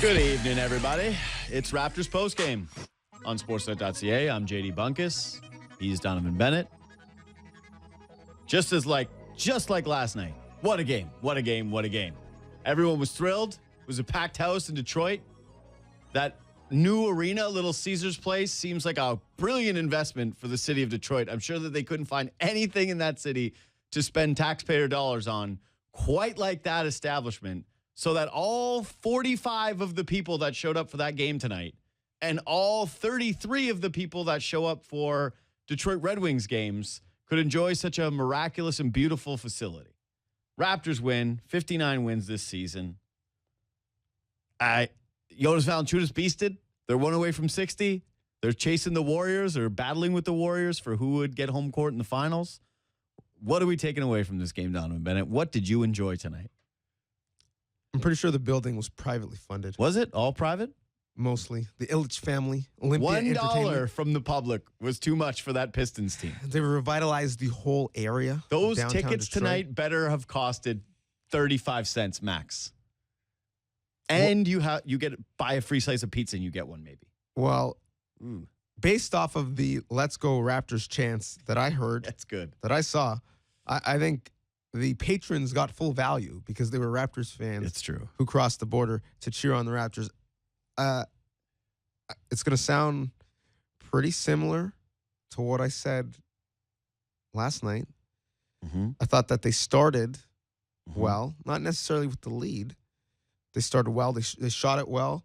Good evening, everybody. It's Raptors postgame on Sportsnet.ca. I'm J.D. Bunkis. He's Donnovan Bennett. Just like last night. What a game. What a game. What a game. Everyone was thrilled. It was a packed house in Detroit. That new arena, Little Caesars Place, seems like a brilliant investment for the city of Detroit. I'm sure that they couldn't find anything in that city to spend taxpayer dollars on quite like that establishment, so that all 45 of the people that showed up for that game tonight and all 33 of the people that show up for Detroit Red Wings games could enjoy such a miraculous and beautiful facility. Raptors win, 59 wins this season. Jonas Valanciunas beasted. They're one away from 60. They're chasing the Warriors or battling with the Warriors for who would get home court in the finals. What are we taking away from this game, Donnovan Bennett? What did you enjoy tonight? I'm pretty sure the building was privately funded. Was it all private? Mostly. The Illich family, Olympia $1 Entertainment. from the public was too much for that Pistons team. They revitalized the whole area. Those downtown tickets Detroit. tonight better have costed 35 cents max. And you buy a free slice of pizza and you get one maybe. Well, based off of the Let's Go Raptors chants that I heard, That's good. that I saw, I think the patrons got full value because they were Raptors fans. It's true. Who crossed the border to cheer on the Raptors. It's going to sound pretty similar to what I said last night. Mm-hmm. I thought that they started well, not necessarily with the lead. They started well. They shot it well.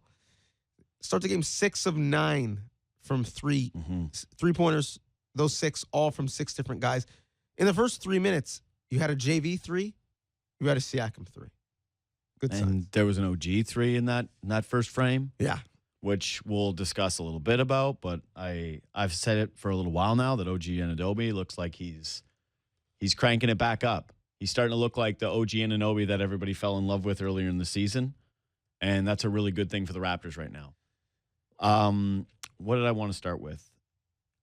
Start the game 6 of 9 from 3. Mm-hmm. 3-pointers, those 6, all from 6 different guys. In the first 3 minutes, you had a JV 3, you had a Siakam 3. Good sign. And there was an OG 3 in that first frame. Yeah. Which we'll discuss a little bit about, but I've said it for a little while now that OG Anunoby looks like he's cranking it back up. He's starting to look like the OG Anunoby that everybody fell in love with earlier in the season, and that's a really good thing for the Raptors right now. What did I want to start with?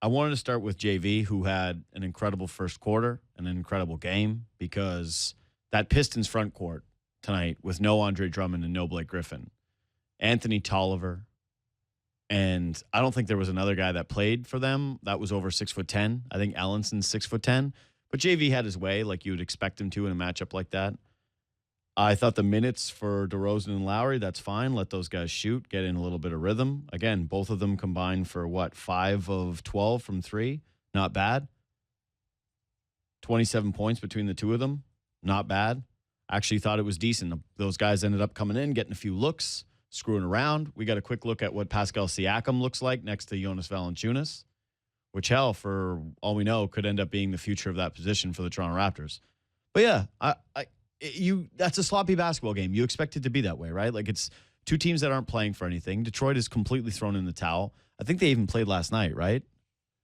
I wanted to start with JV, who had an incredible first quarter and an incredible game, because that Pistons front court tonight with no Andre Drummond and no Blake Griffin, Anthony Tolliver, and I don't think there was another guy that played for them that was over 6'10". I think Allinson's 6'10". But JV had his way, like you would expect him to in a matchup like that. I thought the minutes for DeRozan and Lowry, that's fine. Let those guys shoot, get in a little bit of rhythm. Again, both of them combined for 5 of 12 from 3. Not bad. 27 points between the two of them. Not bad. Actually thought it was decent. Those guys ended up coming in, getting a few looks, screwing around. We got a quick look at what Pascal Siakam looks like next to Jonas Valanciunas, which, hell, for all we know, could end up being the future of that position for the Toronto Raptors. But yeah, that's a sloppy basketball game. You expect it to be that way, right? Like, it's two teams that aren't playing for anything. Detroit is completely thrown in the towel. I think they even played last night, right?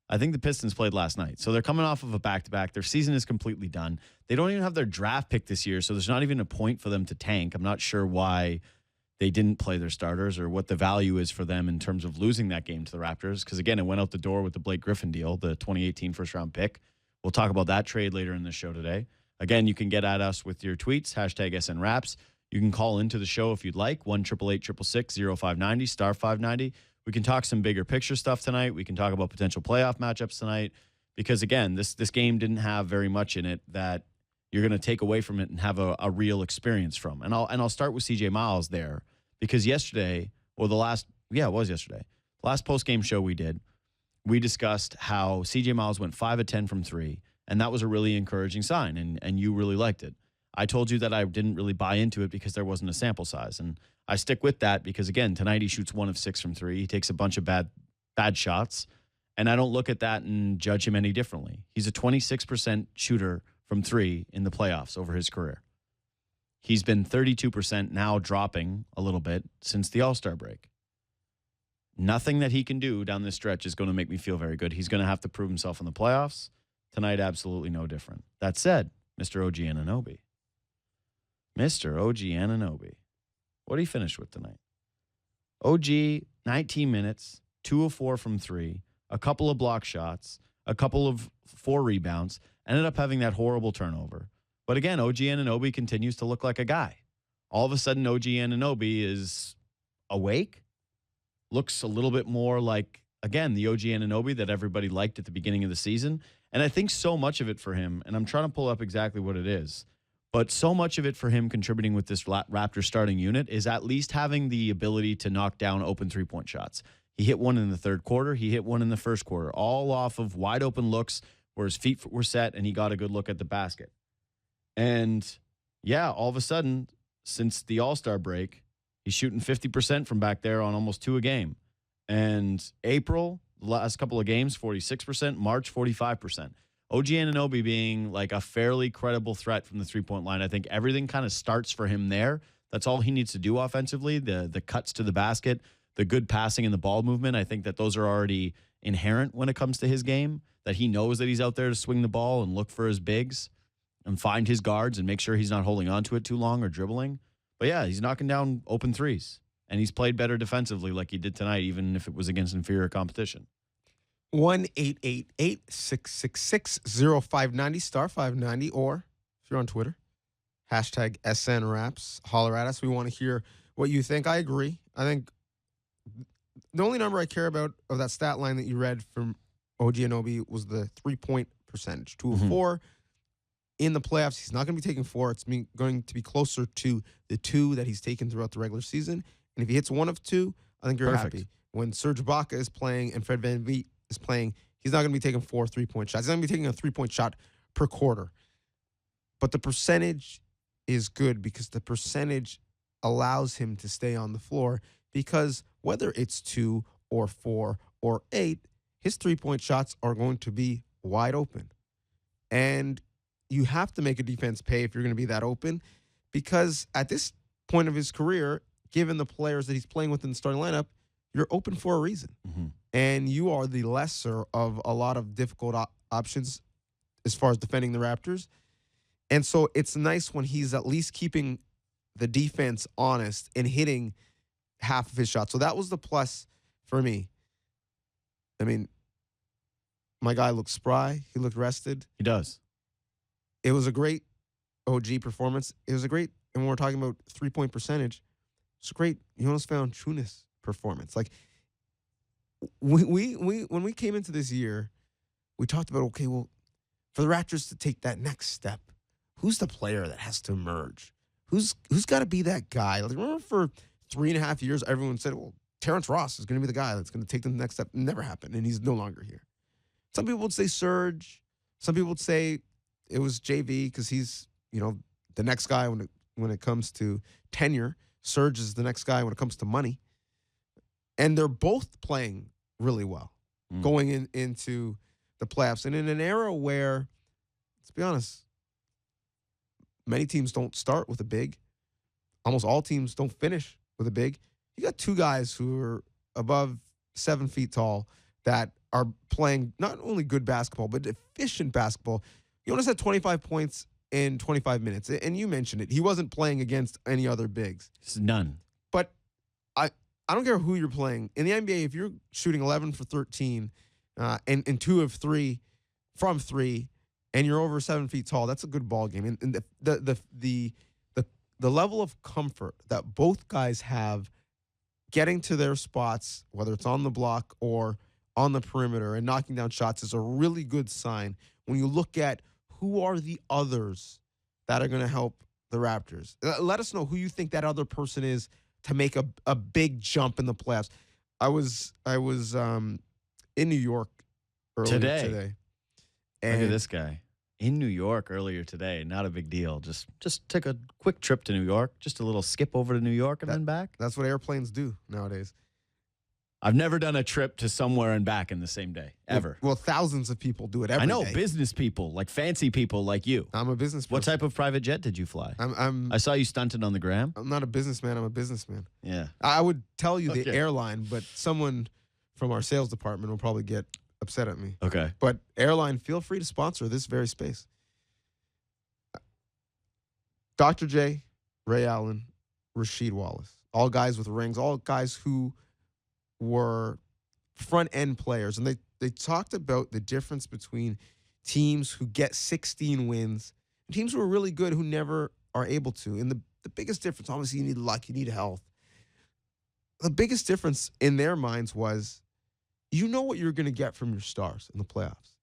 I think the Pistons played last night. So they're coming off of a back-to-back. Their season is completely done. They don't even have their draft pick this year, so there's not even a point for them to tank. I'm not sure why they didn't play their starters or what the value is for them in terms of losing that game to the Raptors. Because, again, it went out the door with the Blake Griffin deal, the 2018 first-round pick. We'll talk about that trade later in the show today. Again, you can get at us with your tweets, hashtag SNRaps. You can call into the show if you'd like, 1-888-666-0590, star 590. We can talk some bigger picture stuff tonight. We can talk about potential playoff matchups tonight. Because, again, this game didn't have very much in it that you're going to take away from it and have a real experience from. And I'll start with CJ Miles there, because yesterday, or it was yesterday, the last post-game show we did, we discussed how CJ Miles went 5 of 10 from 3, and that was a really encouraging sign, and you really liked it. I told you that I didn't really buy into it because there wasn't a sample size, and I stick with that because, again, tonight he shoots 1 of 6 from 3. He takes a bunch of bad shots, and I don't look at that and judge him any differently. He's a 26% shooter from 3 in the playoffs over his career. He's been 32%, now dropping a little bit since the All-Star break. Nothing that he can do down this stretch is going to make me feel very good. He's going to have to prove himself in the playoffs. Tonight, absolutely no different. That said, Mr. OG Anunoby. What did he finish with tonight? OG, 19 minutes, 2 of 4 from 3, a couple of block shots, a couple of 4 rebounds, ended up having that horrible turnover. But again, OG Anunoby continues to look like a guy. All of a sudden, OG Anunoby is awake. Looks a little bit more like, again, the OG Anunoby that everybody liked at the beginning of the season. And I think so much of it for him, and I'm trying to pull up exactly what it is, but so much of it for him contributing with this Raptors starting unit is at least having the ability to knock down open three-point shots. He hit one in the third quarter. He hit one in the first quarter, all off of wide open looks where his feet were set and he got a good look at the basket. And yeah, all of a sudden, since the All-Star break, he's shooting 50% from back there on almost 2 a game. And April, the last couple of games, 46%. March, 45%. OG Anunoby being like a fairly credible threat from the three-point line. I think everything kind of starts for him there. That's all he needs to do offensively. The cuts to the basket, the good passing and the ball movement. I think that those are already inherent when it comes to his game, that he knows that he's out there to swing the ball and look for his bigs and find his guards and make sure he's not holding on to it too long or dribbling. But yeah, he's knocking down open threes. And he's played better defensively like he did tonight, even if it was against inferior competition. 1-888-666-0590, star 590, or if you're on Twitter, hashtag SNRaps, holler at us. We want to hear what you think. I agree. I think the only number I care about of that stat line that you read from OG Anunoby was the 3-point percentage. 2 of 4 in the playoffs. He's not going to be taking 4. It's going to be closer to the 2 that he's taken throughout the regular season. And if he hits 1 of 2, I think you're happy. When Serge Ibaka is playing and Fred VanVleet is playing, he's not going to be taking 4 3-point shots. He's not going to be taking a 3-point shot per quarter. But the percentage is good because the percentage allows him to stay on the floor, because whether it's 2 or 4 or 8, his 3-point shots are going to be wide open. And you have to make a defense pay if you're going to be that open, because at this point of his career, given the players that he's playing with in the starting lineup, you're open for a reason. And you are the lesser of a lot of difficult options as far as defending the Raptors. And so it's nice when he's at least keeping the defense honest and hitting half of his shots. So that was the plus for me. I mean, my guy looked spry. He looked rested. He does. It was a great OG performance. It was a great, and when we're talking about 3-point percentage, it's a great Jonas Valanciunas performance. Like, when we came into this year, we talked about, okay, well, for the Raptors to take that next step, who's the player that has to emerge? Who's got to be that guy? Like, remember for 3.5 years, everyone said, well, Terrence Ross is going to be the guy that's going to take them to the next step. It never happened, and he's no longer here. Some people would say Serge. Some people would say it was JV because he's, the next guy when it comes to tenure. Serge is the next guy when it comes to money. And they're both playing really well going into the playoffs. And in an era where, let's be honest, many teams don't start with a big. Almost all teams don't finish with a big. You got 2 guys who are above 7 feet tall that are playing not only good basketball, but efficient basketball. Jonas had 25 points in 25 minutes. And you mentioned it. He wasn't playing against any other bigs. None. But I don't care who you're playing. In the NBA, if you're shooting 11 for 13 and 2 of 3 from 3, and you're over 7 feet tall, that's a good ball game. And the level of comfort that both guys have getting to their spots, whether it's on the block or on the perimeter and knocking down shots, is a really good sign when you look at who are the others that are going to help the Raptors. Let us know who you think that other person is to make a big jump in the playoffs. I was in New York earlier today. And look at this guy. In New York earlier today. Not a big deal. Just took a quick trip to New York. Just a little skip over to New York and then back. That's what airplanes do nowadays. I've never done a trip to somewhere and back in the same day, ever. Well, thousands of people do it every day. I know, business people, like fancy people like you. I'm a business person. What type of private jet did you fly? I saw you stunted on the gram. I'm not a businessman. I'm a businessman. Yeah. I would tell you the airline, but someone from our sales department will probably get upset at me. Okay. But airline, feel free to sponsor this very space. Dr. J, Ray Allen, Rasheed Wallace, all guys with rings, all guys who were front-end players. And they talked about the difference between teams who get 16 wins and teams who are really good who never are able to. And the biggest difference, obviously, you need luck, you need health. the biggest difference in their minds was, you know what you're going to get from your stars in the playoffs.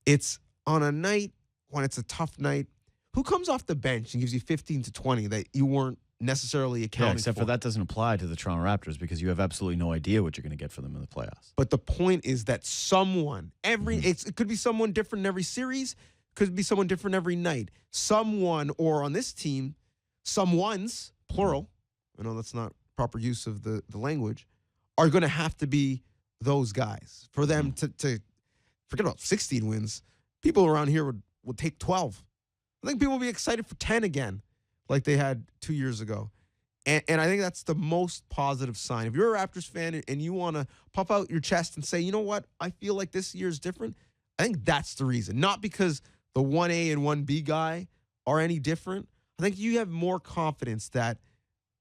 It's on a night when it's a tough night. Who comes off the bench and gives you 15 to 20 that you weren't necessarily accounting except for that doesn't apply to the Toronto Raptors because you have absolutely no idea what you're going to get for them in the playoffs. But the point is that someone, it could be someone different in every series, could be someone different every night. Someone, or on this team, someone's, plural, I know that's not proper use of the language, are going to have to be those guys for them to forget about 16 wins. People around here would take 12. I think people will be excited for 10 again, like they had 2 years ago. And I think that's the most positive sign. If you're a Raptors fan and you want to puff out your chest and say, you know what, I feel like this year is different, I think that's the reason. Not because the 1A and 1B guy are any different. I think you have more confidence that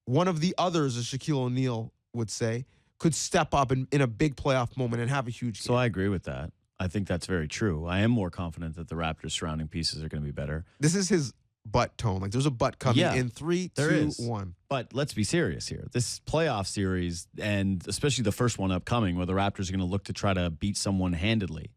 one of the others, as Shaquille O'Neal would say, could step up in a big playoff moment and have a huge game. So I agree with that. I think that's very true. I am more confident that the Raptors' surrounding pieces are going to be better. This is his butt tone. Like, there's a butt coming in 3, 2, 1. But let's be serious here. This playoff series, and especially the first one upcoming, where the Raptors are going to look to try to beat someone handedly,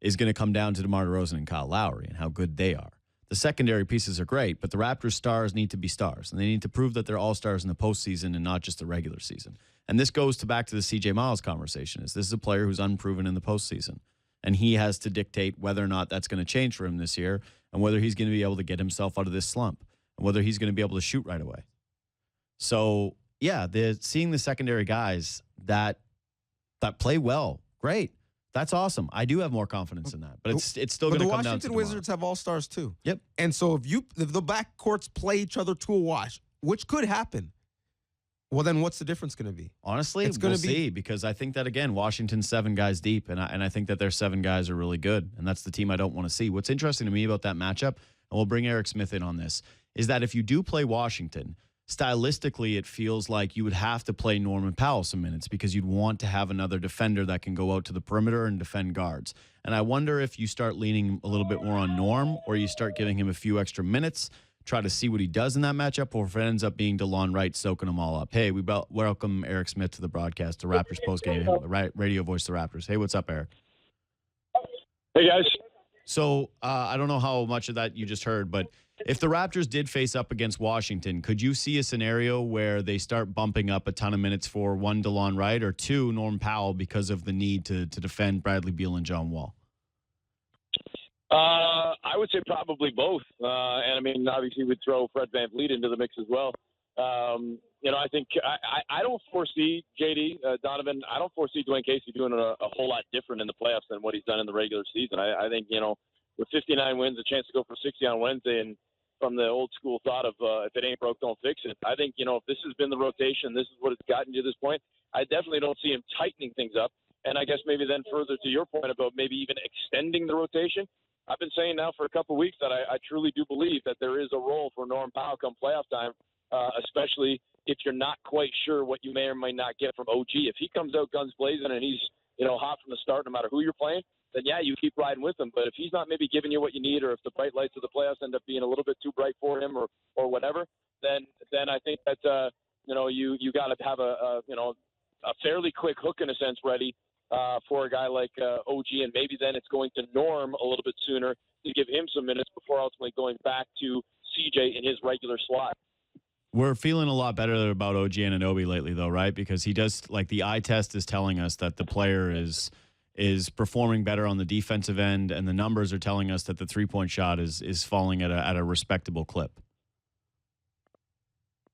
is going to come down to DeMar DeRozan and Kyle Lowry and how good they are. The secondary pieces are great, but the Raptors' stars need to be stars, and they need to prove that they're all stars in the postseason and not just the regular season. And this goes back to the C.J. Miles conversation. This is a player who's unproven in the postseason, and he has to dictate whether or not that's going to change for him this year, and whether he's going to be able to get himself out of this slump, and whether he's going to be able to shoot right away. So, yeah, seeing the secondary guys that play well, great. That's awesome. I do have more confidence in that, but it's still going to come down to the Washington Wizards have all-stars too. Yep. And so if the backcourts play each other to a wash, which could happen, well, then what's the difference going to be? Honestly, we'll see, because I think that, again, Washington's 7 guys deep, and I think that their 7 guys are really good, and that's the team I don't want to see. What's interesting to me about that matchup, and we'll bring Eric Smith in on this, is that if you do play Washington, stylistically it feels like you would have to play Norman Powell some minutes because you'd want to have another defender that can go out to the perimeter and defend guards. And I wonder if you start leaning a little bit more on Norm, or you start giving him a few extra minutes, try to see what he does in that matchup, or if it ends up being DeLon Wright soaking them all up. Hey, we welcome Eric Smith to the broadcast, the Raptors postgame, radio voice of the Raptors. Hey, what's up, Eric? Hey, guys. So I don't know how much of that you just heard, but if the Raptors did face up against Washington, could you see a scenario where they start bumping up a ton of minutes for 1, DeLon Wright, or 2, Norm Powell, because of the need to defend Bradley Beal and John Wall? I would say probably both. And I mean, obviously we'd throw Fred VanVleet into the mix as well. I think I don't foresee J.D. Donovan. I don't foresee Dwayne Casey doing a whole lot different in the playoffs than what he's done in the regular season. I think, with 59 wins, a chance to go for 60 on Wednesday, and from the old school thought of if it ain't broke, don't fix it. I think, if this has been the rotation, this is what it's gotten you to this point, I definitely don't see him tightening things up. And I guess maybe then further to your point about maybe even extending the rotation, I've been saying now for a couple of weeks that I truly do believe that there is a role for Norm Powell come playoff time, especially if you're not quite sure what you may or may not get from OG. If he comes out guns blazing and he's, hot from the start no matter who you're playing, then yeah, you keep riding with him. But if he's not maybe giving you what you need, or if the bright lights of the playoffs end up being a little bit too bright for him, or whatever, then I think that you got to have a fairly quick hook in a sense ready for a guy like OG, and maybe then it's going to Norm a little bit sooner to give him some minutes before ultimately going back to CJ in his regular slot. We're feeling a lot better about OG Anunoby lately, though, right? Because he does, like, the eye test is telling us that the player is performing better on the defensive end, and the numbers are telling us that the three-point shot is falling at a respectable clip.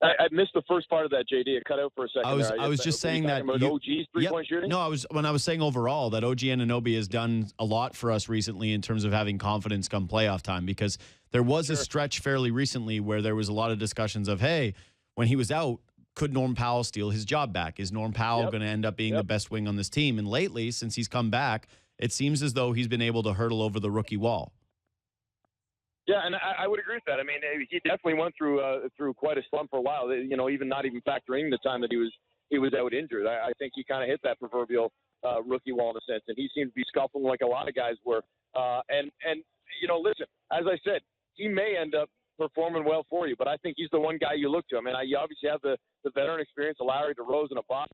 I missed the first part of that, JD. It cut out for a second. I was just saying that OG's three-point shooting. No, when I was saying overall that OG Anunoby has done a lot for us recently in terms of having confidence come playoff time, because there was a stretch fairly recently where there was a lot of discussions of, hey, when he was out, could Norm Powell steal his job back? Is Norm Powell going to end up being the best wing on this team? And lately, since he's come back, it seems as though he's been able to hurdle over the rookie wall. Yeah, and I would agree with that. I mean, he definitely went through quite a slump for a while. Even not even factoring the time that he was out injured. I think he kind of hit that proverbial rookie wall in a sense, and he seemed to be scuffling like a lot of guys were. And listen, as I said, he may end up performing well for you. But I think he's the one guy you look to. I mean, you obviously have the veteran experience of Lowry, DeRozan, and Bach.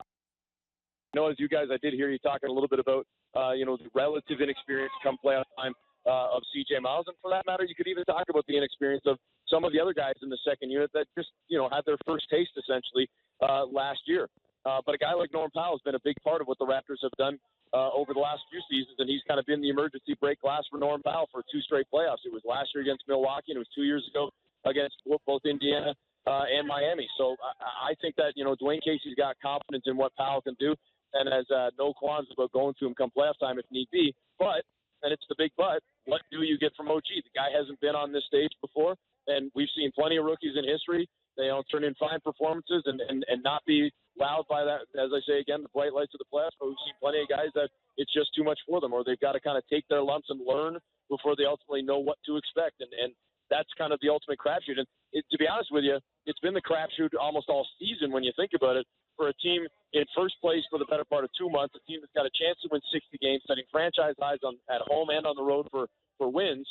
As you guys, I did hear you talking a little bit about, the relative inexperience come playoff time of C.J. Miles. And for that matter, you could even talk about the inexperience of some of the other guys in the second unit that just, had their first taste essentially last year. But a guy like Norm Powell has been a big part of what the Raptors have done over the last few seasons, and he's kind of been the emergency break glass for Norm Powell for 2 straight playoffs. It was last year against Milwaukee, and it was 2 years ago against both Indiana and Miami. So I think that, Dwayne Casey's got confidence in what Powell can do, and has no qualms about going to him come playoff time if need be. But, and it's the big but, what do you get from OG? The guy hasn't been on this stage before, and we've seen plenty of rookies in history. They don't turn in fine performances and not be wowed by that, as I say again, the bright lights of the playoffs. But we've seen plenty of guys that it's just too much for them, or they've got to kind of take their lumps and learn before they ultimately know what to expect. And that's kind of the ultimate crapshoot. And to be honest with you, it's been the crapshoot almost all season when you think about it. For a team in first place for the better part of 2 months, a team that's got a chance to win 60 games, setting franchise highs at home and on the road for wins,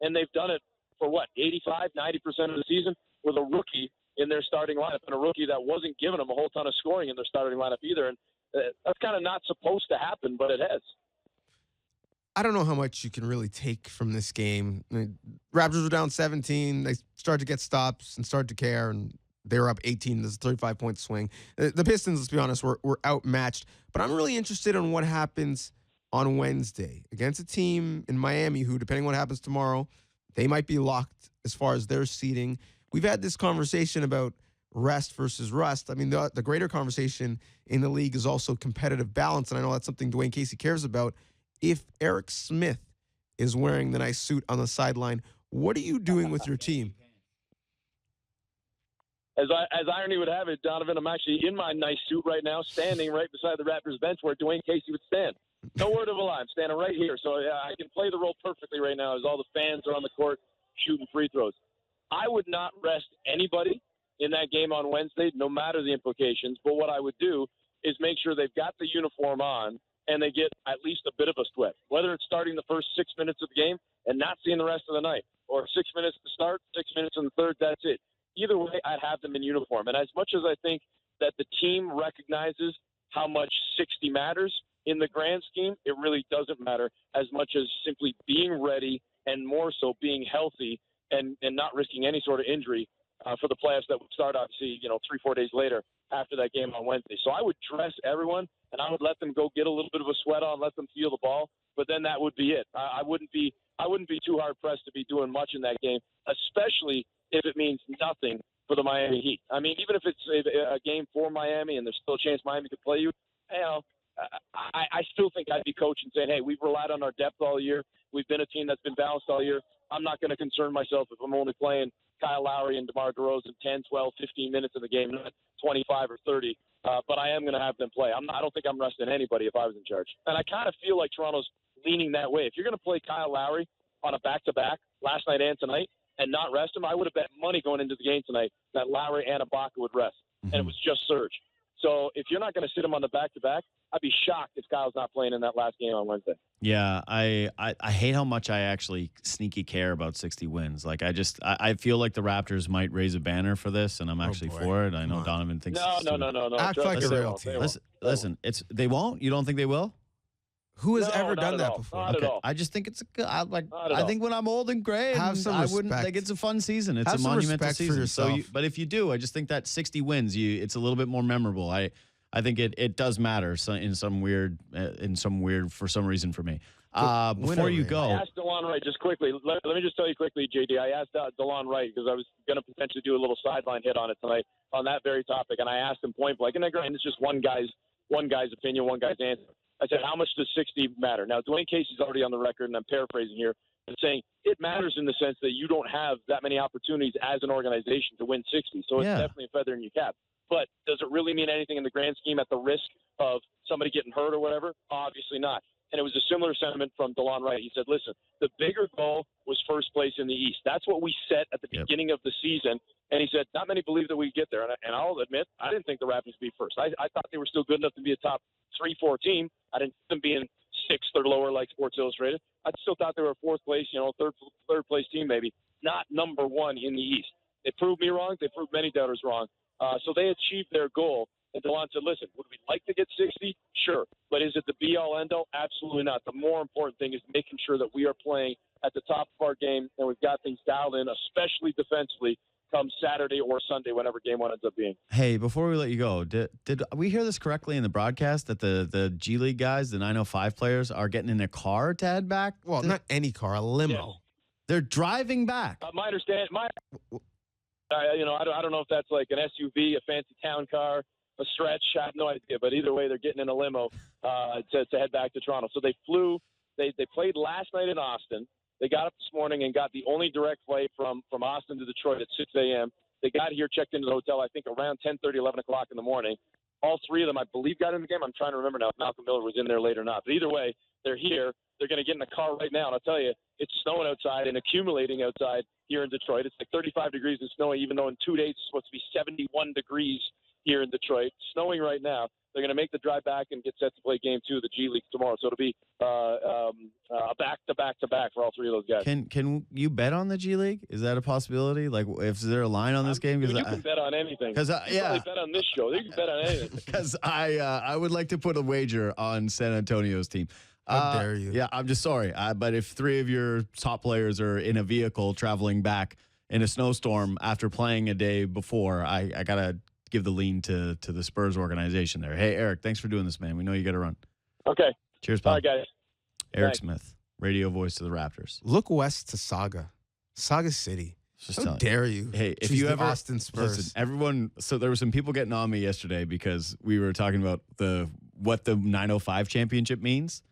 and they've done it for 85, 90% of the season with a rookie in their starting lineup, and a rookie that wasn't giving them a whole ton of scoring in their starting lineup either. And that's kind of not supposed to happen, but it has. I don't know how much you can really take from this game. I mean, Raptors were down 17. They started to get stops and started to care, and they were up 18. There's a 35-point swing. The Pistons, let's be honest, were outmatched. But I'm really interested in what happens on Wednesday against a team in Miami who, depending on what happens tomorrow, they might be locked as far as their seeding. We've had this conversation about rest versus rust. I mean, the greater conversation in the league is also competitive balance, and I know that's something Dwayne Casey cares about. If Eric Smith is wearing the nice suit on the sideline, what are you doing with your team? As irony would have it, Donovan, I'm actually in my nice suit right now, standing right beside the Raptors bench where Dwayne Casey would stand. No word of a lie. I'm standing right here. So I can play the role perfectly right now as all the fans are on the court shooting free throws. I would not rest anybody in that game on Wednesday, no matter the implications. But what I would do is make sure they've got the uniform on and they get at least a bit of a sweat, whether it's starting the first 6 minutes of the game and not seeing the rest of the night, or 6 minutes to start, 6 minutes in the third, that's it. Either way, I'd have them in uniform. And as much as I think that the team recognizes how much 60 matters in the grand scheme, it really doesn't matter as much as simply being ready and more so being healthy and not risking any sort of injury for the playoffs that would start, obviously, 3-4 days later after that game on Wednesday. So I would dress everyone, and I would let them go get a little bit of a sweat on, let them feel the ball, but then that would be it. I wouldn't be too hard-pressed to be doing much in that game, especially if it means nothing for the Miami Heat. I mean, even if it's a game for Miami and there's still a chance Miami could play you, I still think I'd be coaching saying, hey, we've relied on our depth all year. We've been a team that's been balanced all year. I'm not going to concern myself if I'm only playing Kyle Lowry and DeMar DeRozan 10, 12, 15 minutes of the game, not 25 or 30. But I am going to have them play. I don't think I'm resting anybody if I was in charge. And I kind of feel like Toronto's leaning that way. If you're going to play Kyle Lowry on a back-to-back last night and tonight and not rest him, I would have bet money going into the game tonight that Lowry and Ibaka would rest. Mm-hmm. And it was just Serge. So if you're not going to sit him on the back-to-back, I'd be shocked if Kyle's not playing in that last game on Wednesday. Yeah, I hate how much I actually sneaky care about 60 wins. Like, I feel like the Raptors might raise a banner for this, and I'm actually for it. I know Donovan thinks No. Act like a real team. Listen, they won't? You don't think they will? Who has ever done that before? Not at all. I just think I think when I'm old and gray, have some respect. it's a fun season. It's have a some monumental respect season. for yourself. But if you do, I just think that 60 wins, it's a little bit more memorable. I think it does matter in some weird for some reason for me. Before you go, I asked DeLon Wright just quickly. Let me just tell you quickly, JD. I asked DeLon Wright because I was going to potentially do a little sideline hit on it tonight on that very topic, and I asked him point blank. And it's just one guy's opinion, one guy's answer. I said, how much does 60 matter? Now, Dwayne Casey's already on the record, and I'm paraphrasing here, and saying it matters in the sense that you don't have that many opportunities as an organization to win 60. So it's definitely a feather in your cap. But does it really mean anything in the grand scheme at the risk of somebody getting hurt or whatever? Obviously not. And it was a similar sentiment from DeLon Wright. He said, listen, the bigger goal was first place in the East. That's what we set at the beginning of the season. And he said, not many believe that we'd get there. And I'll admit, I didn't think the Raptors would be first. I thought they were still good enough to be a top 3-4 team. I didn't see them being sixth or lower like Sports Illustrated. I still thought they were fourth place, third place team maybe, not number one in the East. They proved me wrong. They proved many doubters wrong. So they achieved their goal. And DeLon said, listen, would we like to get 60? Sure. But is it the be-all, end-all? Absolutely not. The more important thing is making sure that we are playing at the top of our game and we've got things dialed in, especially defensively, come Saturday or Sunday, whenever game one ends up being. Hey, before we let you go, did we hear this correctly in the broadcast that the G League guys, the 905 players, are getting in a car to head back? Well, not any car, a limo. Yes. They're driving back. My understanding, I don't know if that's like an SUV, a fancy town car, a stretch. I have no idea. But either way, they're getting in a limo to head back to Toronto. So they flew. They played last night in Austin. They got up this morning and got the only direct flight from Austin to Detroit at 6 a.m. They got here, checked into the hotel, I think, around 10:30, 11 o'clock in the morning. All three of them, I believe, got in the game. I'm trying to remember now if Malcolm Miller was in there late or not. But either way, they're here. They're going to get in a car right now. And I'll tell you, it's snowing outside and accumulating outside here in Detroit. It's like 35 degrees and snowing, even though in 2 days it's supposed to be 71 degrees here in Detroit. Snowing right now. They're going to make the drive back and get set to play game 2 of the G League tomorrow. So it'll be a back-to-back-to-back for all three of those guys. Can you bet on the G League? Is that a possibility? Like, is there a line on this game? You can bet on anything. Because you can probably bet on this show. You can bet on anything. Because I would like to put a wager on San Antonio's team. How dare you? Yeah, I'm just sorry. But if three of your top players are in a vehicle traveling back in a snowstorm after playing a day before, I got to give the lean to the Spurs organization there. Hey, Eric, thanks for doing this, man. We know you got to run. Okay. Cheers, pal. All right, guys. Eric Thanks. Smith, radio voice to the Raptors. Look west to Saga City. Just How telling dare you? Hey, if Choose you the ever Austin Spurs. listen, everyone. So there were some people getting on me yesterday because we were talking about what the 905 championship means.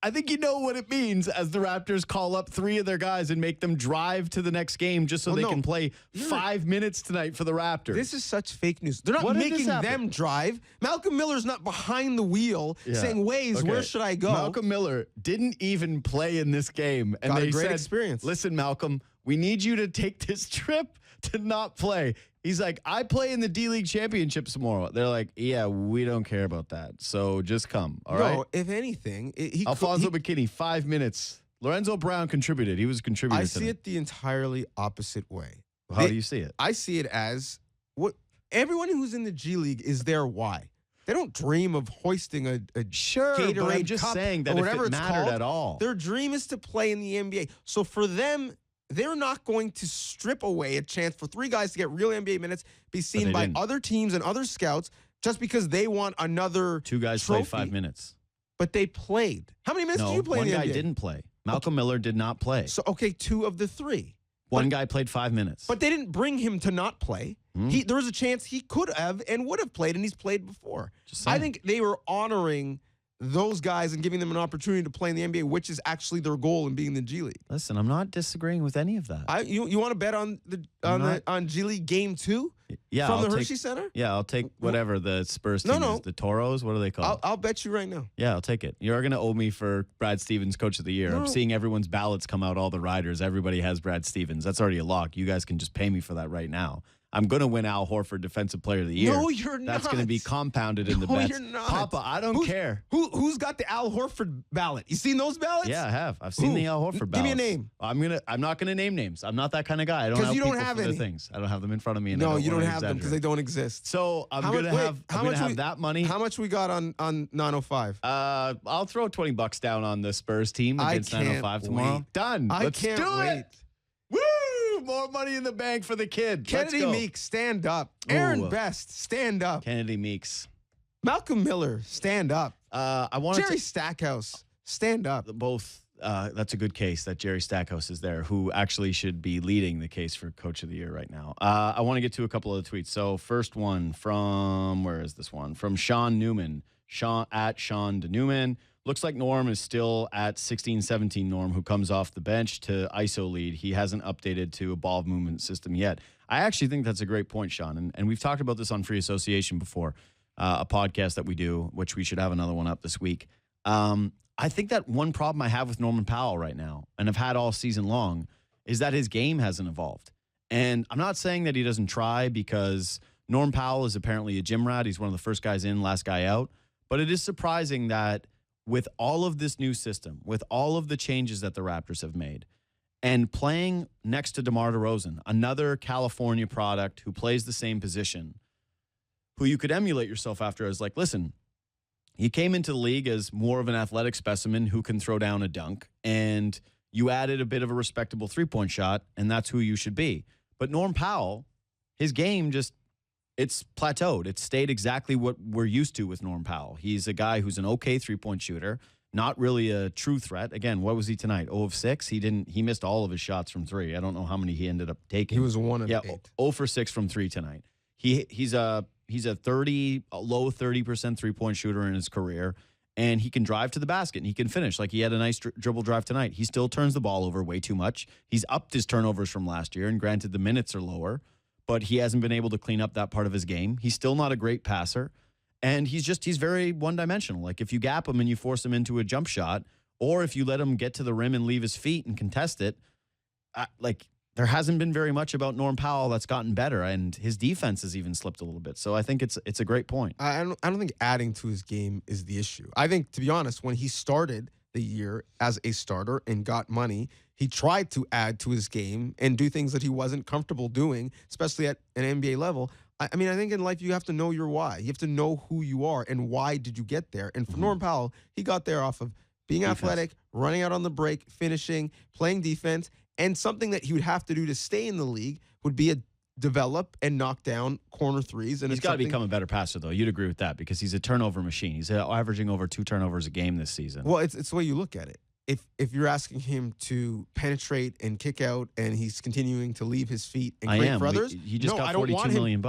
I think you know what it means as the Raptors call up three of their guys and make them drive to the next game just so they can play 5 minutes tonight for the Raptors. This is such fake news. They're not What did making this happen? them drive. Malcolm Miller's not behind the wheel saying, Waze, Okay. where should I go? Malcolm Miller didn't even play in this game. And Got they a great said, experience. Listen, Malcolm, we need you to take this trip to not play. He's like, I play in the D-League championships tomorrow. They're like, yeah, we don't care about that. So just come, all right? No, if anything, Alfonso McKinney, 5 minutes. Lorenzo Brown contributed. He was a contributor I see tonight. it the entirely opposite way. How do you see it? I see it as what everyone who's in the G League is there. Why? They don't dream of hoisting a Sure, Gatorade but I'm just cup saying that or if whatever it it's mattered called. at all. Their dream is to play in the NBA. So for them, they're not going to strip away a chance for three guys to get real NBA minutes, be seen by other teams and other scouts just because they want another Two guys trophy. played 5 minutes. But they played. How many minutes No, did you play in one the guy NBA? didn't play. Malcolm Miller did not play. So, okay, two of the three. One guy played 5 minutes. But they didn't bring him to not play. There was a chance he could have and would have played, and he's played before. I think they were honoring those guys and giving them an opportunity to play in the NBA, which is actually their goal in being in the G League. Listen, I'm not disagreeing with any of that. You want to bet on on G League Game 2? Yeah, from I'll the take- Hershey Center? Yeah, I'll take whatever the Spurs team is. The Toros, what are they called? I'll bet you right now. Yeah, I'll take it. You're going to owe me for Brad Stevens Coach of the Year. No. I'm seeing everyone's ballots come out, all the riders. Everybody has Brad Stevens. That's already a lock. You guys can just pay me for that right now. I'm going to win Al Horford Defensive Player of the Year. No, you're not. That's going to be compounded in the bets. You're not. Papa, I don't care. Who's got the Al Horford ballot? You seen those ballots? Yeah, I have. I've seen the Al Horford ballots. Give me a name. I'm not going to name names. I'm not that kind of guy. I don't have you don't people have for the any. things. I don't have them in front of me. And No, I you don't wanna have them because they exaggerate. don't exist. So I'm How going much- to wait, have how I'm going much to have we- that money. How much we got on 905? I'll throw $20 down on the Spurs team I against can't 905 tomorrow. wait. Done. I Let's can't do wait. it. Woo! More money in the bank for the kid. Let's Kennedy go. Meeks, stand up. Aaron Ooh. Best, stand up. Kennedy Meeks. Malcolm Miller, stand up. I want Jerry to Stackhouse, stand up. both. That's a good case that Jerry Stackhouse is there, who actually should be leading the case for Coach of the Year right now. I want to get to a couple of the tweets. So first one from, where is this one? From Sean Newman. Sean de Newman. Looks like Norm is still at 16-17 Norm, who comes off the bench to ISO lead. He hasn't updated to a ball movement system yet. I actually think that's a great point, Sean. And we've talked about this on Free Association before, a podcast that we do, which we should have another one up this week. I think that one problem I have with Norman Powell right now, and have had all season long, is that his game hasn't evolved. And I'm not saying that he doesn't try, because Norm Powell is apparently a gym rat. He's one of the first guys in, last guy out. But it is surprising that with all of this new system, with all of the changes that the Raptors have made, and playing next to DeMar DeRozan, another California product who plays the same position, who you could emulate yourself after as like, listen, he came into the league as more of an athletic specimen who can throw down a dunk, and you added a bit of a respectable three-point shot, and that's who you should be. But Norm Powell, his game it's plateaued. It's stayed exactly what we're used to with Norm Powell. He's a guy who's an okay three-point shooter, not really a true threat. Again, what was he tonight? 0 of 6? He missed all of his shots from 3. I don't know how many he ended up taking. He was 1 of 8. 0 for 6 from 3 tonight. He's a low 30% three-point shooter in his career, and he can drive to the basket and he can finish. Like he had a nice dribble drive tonight. He still turns the ball over way too much. He's upped his turnovers from last year, and granted the minutes are lower, but he hasn't been able to clean up that part of his game. He's still not a great passer, and he's very one-dimensional. Like if you gap him and you force him into a jump shot, or if you let him get to the rim and leave his feet and contest it, there hasn't been very much about Norm Powell that's gotten better, and his defense has even slipped a little bit. So I think it's a great point. I don't think adding to his game is the issue. I think, to be honest, when he started the year as a starter and got money, he tried to add to his game and do things that he wasn't comfortable doing, especially at an NBA level. I mean, I think in life you have to know your why. You have to know who you are and why did you get there. And for Norm Powell, he got there off of being athletic, running out on the break, finishing, playing defense, and something that he would have to do to stay in the league would be develop and knock down corner threes. And he's got to become a better passer, though. You'd agree with that because he's a turnover machine. He's averaging over 2 turnovers a game this season. Well, it's the way you look at it. If you're asking him to penetrate and kick out, and he's continuing to leave his feet and create for others, he just got $42 million.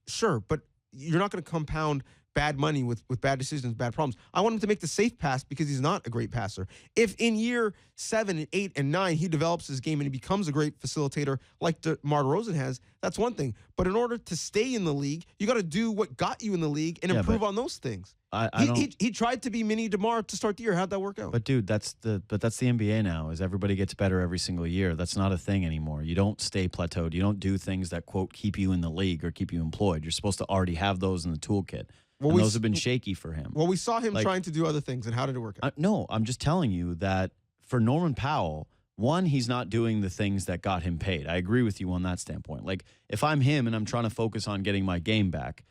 Sure, but you're not going to compound bad money with bad decisions, bad problems. I want him to make the safe pass because he's not a great passer. If in year 7 and 8 and 9 he develops his game and he becomes a great facilitator like DeMar DeRozan has, that's one thing. But in order to stay in the league, you got to do what got you in the league and improve on those things. He tried to be mini DeMar to start the year. How'd that work out? But dude, that's the NBA now. Is everybody gets better every single year? That's not a thing anymore. You don't stay plateaued. You don't do things that quote keep you in the league or keep you employed. You're supposed to already have those in the toolkit. Well, those have been shaky for him. Well, we saw him trying to do other things, and how did it work out? No, I'm just telling you that for Norman Powell, one, he's not doing the things that got him paid. I agree with you on that standpoint. Like, if I'm him and I'm trying to focus on getting my game back,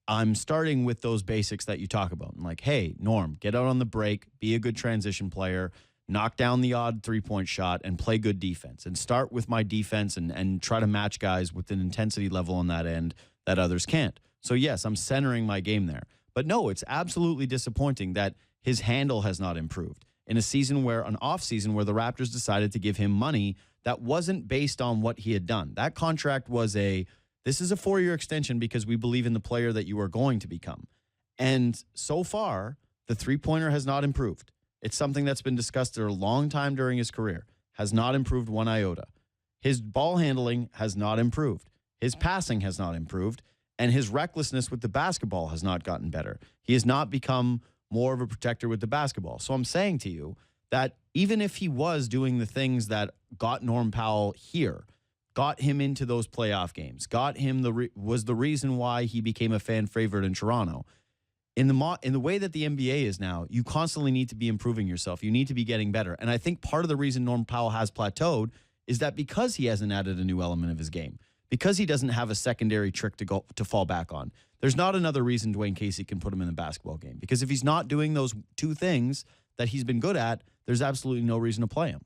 I'm starting with those basics that you talk about. I'm like, hey, Norm, get out on the break, be a good transition player, knock down the odd three-point shot, and play good defense. And start with my defense and try to match guys with an intensity level on that end that others can't. So, yes, I'm centering my game there. But, no, it's absolutely disappointing that his handle has not improved in an off season where the Raptors decided to give him money that wasn't based on what he had done. That contract was this is a 4-year extension because we believe in the player that you are going to become. And so far, the three-pointer has not improved. It's something that's been discussed for a long time during his career. Has not improved one iota. His ball handling has not improved. His passing has not improved. And his recklessness with the basketball has not gotten better. He has not become more of a protector with the basketball. So I'm saying to you that even if he was doing the things that got Norm Powell here, got him into those playoff games, got him was the reason why he became a fan favorite in Toronto. In the way that the NBA is now, you constantly need to be improving yourself. You need to be getting better. And I think part of the reason Norm Powell has plateaued is that because he hasn't added a new element of his game. Because he doesn't have a secondary trick to fall back on. There's not another reason Dwayne Casey can put him in the basketball game. Because if he's not doing those two things that he's been good at, there's absolutely no reason to play him.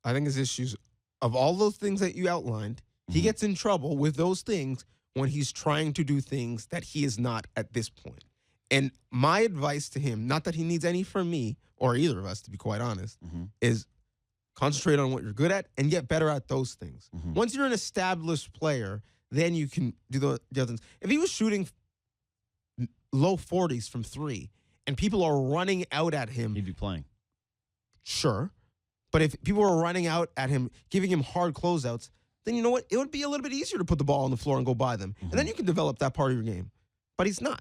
I think his issues, of all those things that you outlined, he gets in trouble with those things when he's trying to do things that he is not at this point. And my advice to him, not that he needs any from me or either of us, to be quite honest, is concentrate on what you're good at and get better at those things. Once you're an established player, then you can do the other things. If he was shooting low 40s from 3 and people are running out at him, he'd be playing. Sure. But if people are running out at him, giving him hard closeouts, then you know what? It would be a little bit easier to put the ball on the floor and go by them. And then you can develop that part of your game. But he's not.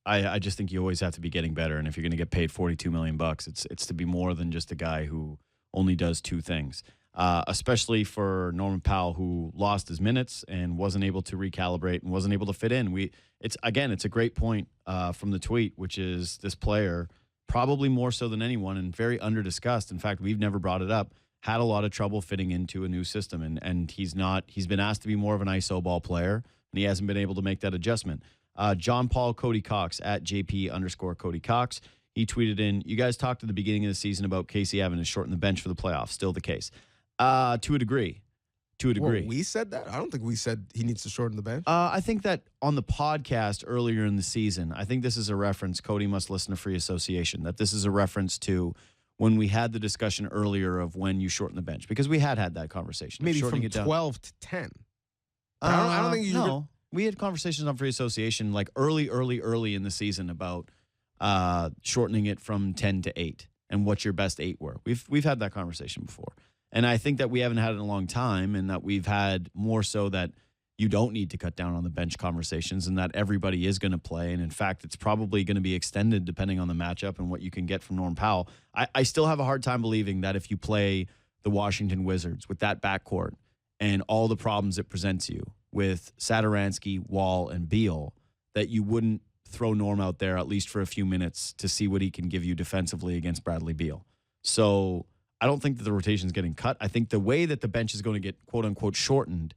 I just think you always have to be getting better, and if you're going to get paid $42 million, it's to be more than just a guy who only does two things. especially for Norman Powell, who lost his minutes and wasn't able to recalibrate and wasn't able to fit in. It's a great point from the tweet, which is this player, probably more so than anyone and very under-discussed. In fact, we've never brought it up, had a lot of trouble fitting into a new system. And he's been asked to be more of an ISO ball player, and he hasn't been able to make that adjustment. John Paul Cody Cox at JP_Cody Cox. He tweeted in, you guys talked at the beginning of the season about Casey having to shorten the bench for the playoffs. Still the case. To a degree. Well, we said that? I don't think we said he needs to shorten the bench. I think that on the podcast earlier in the season, I think this is a reference, Cody must listen to Free Association, that this is a reference to when we had the discussion earlier of when you shorten the bench, because we had that conversation. Maybe from 12 to 10. I don't think you... No, we had conversations on Free Association like early in the season about shortening it from 10 to 8 and what your best 8 were. We've had that conversation before. And I think that we haven't had it in a long time, and that we've had more so that you don't need to cut down on the bench conversations and that everybody is going to play. And in fact, it's probably going to be extended depending on the matchup and what you can get from Norm Powell. I still have a hard time believing that if you play the Washington Wizards with that backcourt and all the problems it presents you with Satoransky, Wall, and Beal, that you wouldn't throw Norm out there at least for a few minutes to see what he can give you defensively against Bradley Beal. So I don't think that the rotation is getting cut. I think the way that the bench is going to get quote-unquote shortened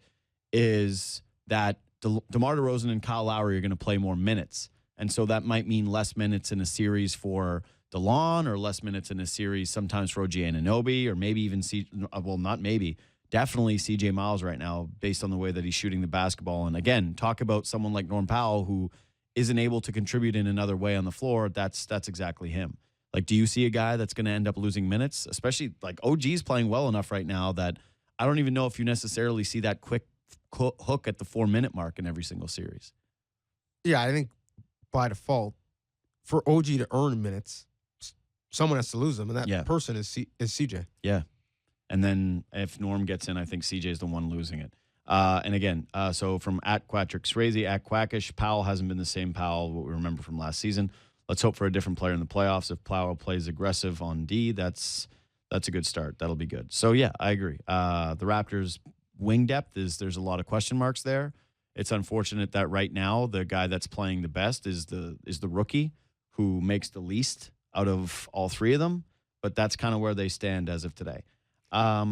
is that DeMar DeRozan and Kyle Lowry are going to play more minutes. And so that might mean less minutes in a series for DeLon, or less minutes in a series sometimes for OG Anunoby, or maybe even definitely CJ Miles right now based on the way that he's shooting the basketball. And again, talk about someone like Norm Powell who isn't able to contribute in another way on the floor. That's exactly him. Like, do you see a guy that's going to end up losing minutes? Especially, like, OG's playing well enough right now that I don't even know if you necessarily see that quick hook at the 4-minute mark in every single series. Yeah, I think by default, for OG to earn minutes, someone has to lose them, and that person is CJ. Yeah. And then if Norm gets in, I think CJ is the one losing it. And again, so from at Quatrix Crazy, at Quackish, Powell hasn't been the same Powell what we remember from last season. Let's hope for a different player in the playoffs. If Powell plays aggressive on D, that's a good start. That'll be good. So, yeah, I agree. The Raptors' wing depth there's a lot of question marks there. It's unfortunate that right now the guy that's playing the best is the rookie who makes the least out of all three of them, but that's kind of where they stand as of today. I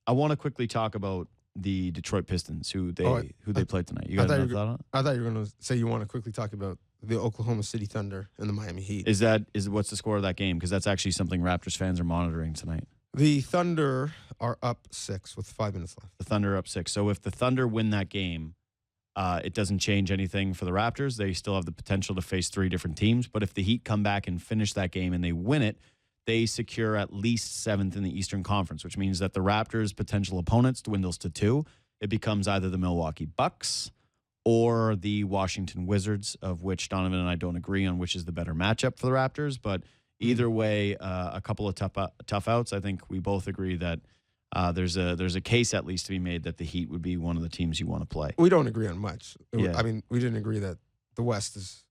want to quickly talk about the Detroit Pistons, who they played tonight. You got another thought on it? I thought you were going to say you want to quickly talk about the Oklahoma City Thunder and the Miami Heat. What's the score of that game? Because that's actually something Raptors fans are monitoring tonight. The Thunder are up 6 with 5 minutes left. The Thunder are up 6. So if the Thunder win that game, it doesn't change anything for the Raptors. They still have the potential to face 3 different teams. But if the Heat come back and finish that game and they win it, they secure at least 7th in the Eastern Conference, which means that the Raptors' potential opponents dwindles to 2. It becomes either the Milwaukee Bucks or the Washington Wizards, of which Donnovan and I don't agree on which is the better matchup for the Raptors. But either way, a couple of tough outs. I think we both agree that there's a case at least to be made that the Heat would be one of the teams you want to play. We don't agree on much. Yeah. I mean, we didn't agree that the West is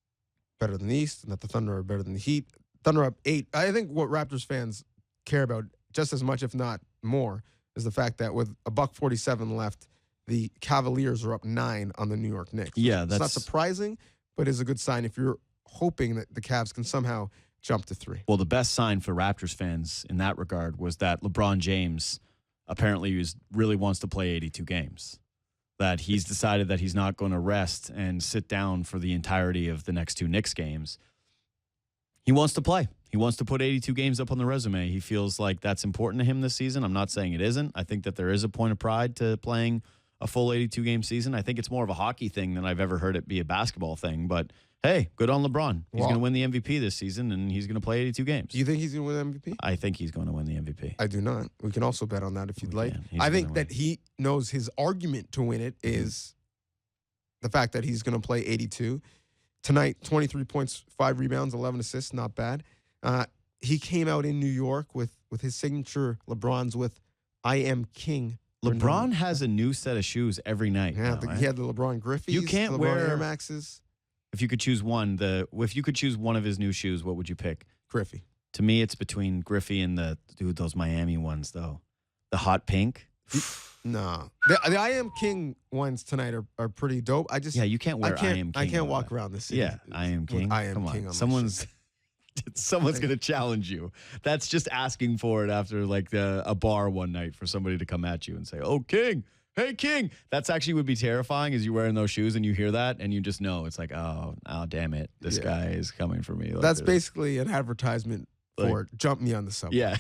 better than the East and that the Thunder are better than the Heat. Thunder up 8. I think what Raptors fans care about just as much, if not more, is the fact that with $1:47 left, the Cavaliers are up 9 on the New York Knicks. Yeah, it's not surprising, but is a good sign if you're hoping that the Cavs can somehow jump to 3. Well, the best sign for Raptors fans in that regard was that LeBron James apparently really wants to play 82 games. That he's decided that he's not going to rest and sit down for the entirety of the next 2 Knicks games. He wants to play. He wants to put 82 games up on the resume. He feels like that's important to him this season. I'm not saying it isn't. I think that there is a point of pride to playing a full 82-game season. I think it's more of a hockey thing than I've ever heard it be a basketball thing. But, hey, good on LeBron. He's going to win the MVP this season, and he's going to play 82 games. Do you think he's going to win the MVP? I think he's going to win the MVP. I do not. We can also bet on that if you'd like. I think that he knows his argument to win it is the fact that he's going to play 82. Tonight, 23 points, 5 rebounds, 11 assists, not bad. He came out in New York with his signature LeBron's with I Am King. LeBron has a new set of shoes every night. Yeah, now, he had the LeBron Griffies. You can't LeBron wear Air Maxes. If you could choose one, if you could choose one of his new shoes, what would you pick? Griffey. To me, it's between Griffey and those Miami ones, though. The hot pink. No. The I Am King ones tonight are pretty dope. Yeah, you can't wear I Am King. I can't on walk that. around the city. Yeah, I Am King. I Am Come King on. on Someone's going to challenge you. That's just asking for it after like a bar one night for somebody to come at you and say, "Oh, King. Hey, King." That's actually would be terrifying as you're wearing those shoes and you hear that and you just know it's like, oh damn it. This guy is coming for me. Like That's basically an advertisement for jump me on the subway. Yeah,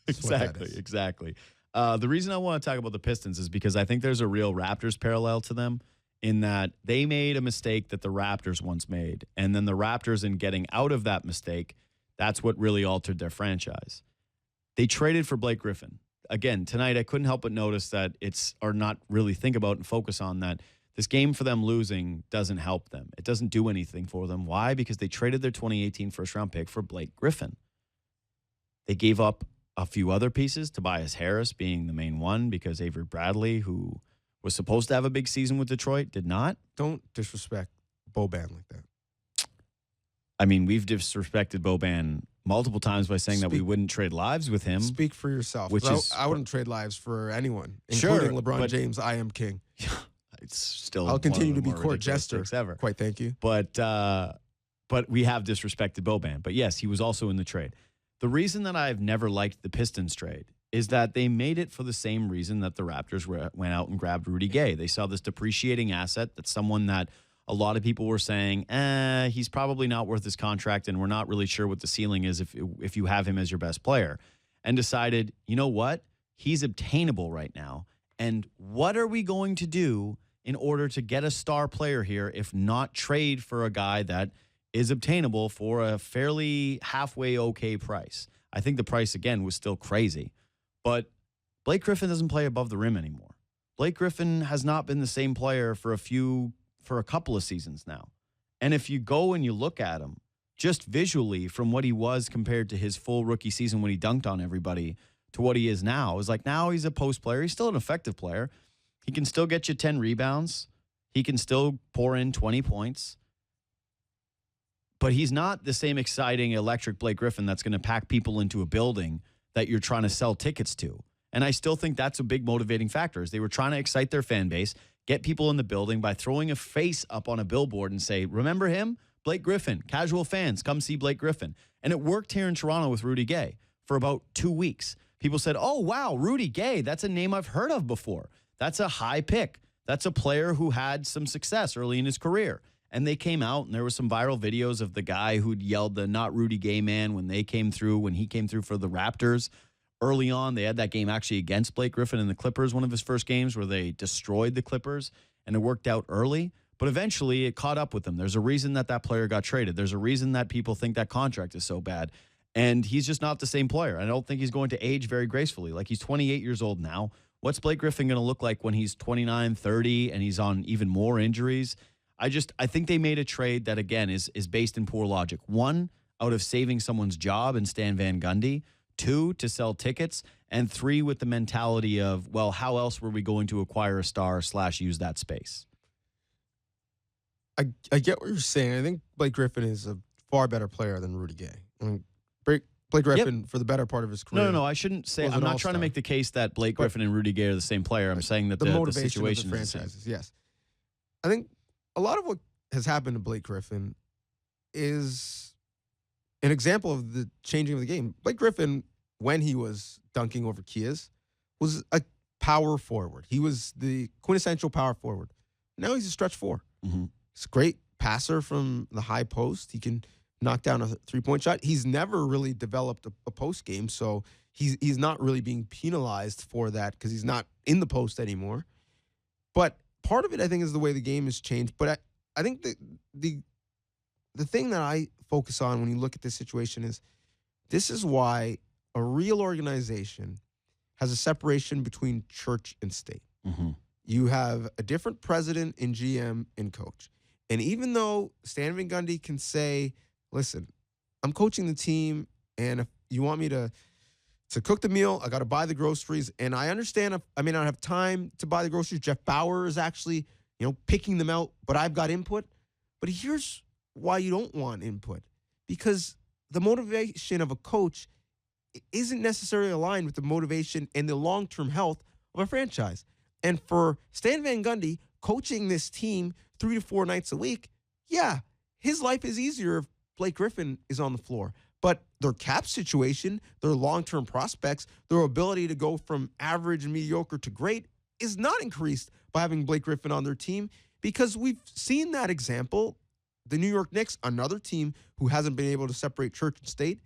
exactly. The reason I want to talk about the Pistons is because I think there's a real Raptors parallel to them in that they made a mistake that the Raptors once made. And then the Raptors, in getting out of that mistake, that's what really altered their franchise. They traded for Blake Griffin. Again, tonight I couldn't help but notice that or not really think about and focus on that this game for them losing doesn't help them. It doesn't do anything for them. Why? Because they traded their 2018 first-round pick for Blake Griffin. They gave up a few other pieces, Tobias Harris being the main one because Avery Bradley, who was supposed to have a big season with Detroit, did not. Don't disrespect Boban like that. I mean, we've disrespected Boban multiple times by saying that we wouldn't trade lives with him. Speak for yourself. I wouldn't trade lives for anyone, including LeBron James. I Am King. It's still. I'll continue to be court jester ever. Quite thank you. But we have disrespected Boban. But yes, he was also in the trade. The reason that I've never liked the Pistons trade is that they made it for the same reason that the Raptors went out and grabbed Rudy Gay. They saw this depreciating asset that's someone that a lot of people were saying, he's probably not worth his contract, and we're not really sure what the ceiling is if you have him as your best player, and decided, you know what? He's obtainable right now, and what are we going to do in order to get a star player here if not trade for a guy that is obtainable for a fairly halfway okay price? I think the price, again, was still crazy. But Blake Griffin doesn't play above the rim anymore. Blake Griffin has not been the same player for a couple of seasons now. And if you go and you look at him, just visually from what he was compared to his full rookie season when he dunked on everybody to what he is now, is like now he's a post player. He's still an effective player. He can still get you 10 rebounds. He can still pour in 20 points. But he's not the same exciting, electric Blake Griffin that's going to pack people into a building that you're trying to sell tickets to. And I still think that's a big motivating factor, is they were trying to excite their fan base, get people in the building by throwing a face up on a billboard and say, remember him? Blake Griffin. Casual fans, come see Blake Griffin. And it worked here in Toronto with Rudy Gay for about 2 weeks. People said, oh, wow, Rudy Gay, that's a name I've heard of before. That's a high pick. That's a player who had some success early in his career. And they came out, and there were some viral videos of the guy who'd yelled the "not Rudy Gay man" when he came through for the Raptors. Early on, they had that game actually against Blake Griffin and the Clippers, one of his first games where they destroyed the Clippers, and it worked out early. But eventually, it caught up with them. There's a reason that player got traded. There's a reason that people think that contract is so bad. And he's just not the same player. I don't think he's going to age very gracefully. Like, he's 28 years old now. What's Blake Griffin going to look like when he's 29, 30, and he's on even more injuries? I think they made a trade that, again, is based in poor logic. One, out of saving someone's job in Stan Van Gundy. Two, to sell tickets. And three, with the mentality of, well, how else were we going to acquire a star / use that space? I get what you're saying. I think Blake Griffin is a far better player than Rudy Gay. I mean, Blake Griffin, for the better part of his career. No. I shouldn't say. I'm not trying to make the case that Blake Griffin and Rudy Gay are the same player. I'm saying that the motivation situation of the franchises. Yes, I think a lot of what has happened to Blake Griffin is an example of the changing of the game. Blake Griffin, when he was dunking over Kias, was a power forward. He was the quintessential power forward. Now he's a stretch four. Mm-hmm. He's a great passer from the high post. He can knock down a three-point shot. He's never really developed a post game, so he's not really being penalized for that because he's not in the post anymore. But part of it, I think, is the way the game has changed. But I think the thing that I focus on when you look at this situation is this is why a real organization has a separation between church and state. Mm-hmm. You have a different president and GM and coach. And even though Stan Van Gundy can say, listen, I'm coaching the team, and if you want me to cook the meal, I got to buy the groceries. And I understand I may not have time to buy the groceries. Jeff Bauer is actually, picking them out, but I've got input. But here's why you don't want input. Because the motivation of a coach isn't necessarily aligned with the motivation and the long-term health of a franchise. And for Stan Van Gundy coaching this team 3 to 4 nights a week, yeah, his life is easier if Blake Griffin is on the floor. But their cap situation, their long-term prospects, their ability to go from average and mediocre to great is not increased by having Blake Griffin on their team, because we've seen that example. The New York Knicks, another team who hasn't been able to separate church and state,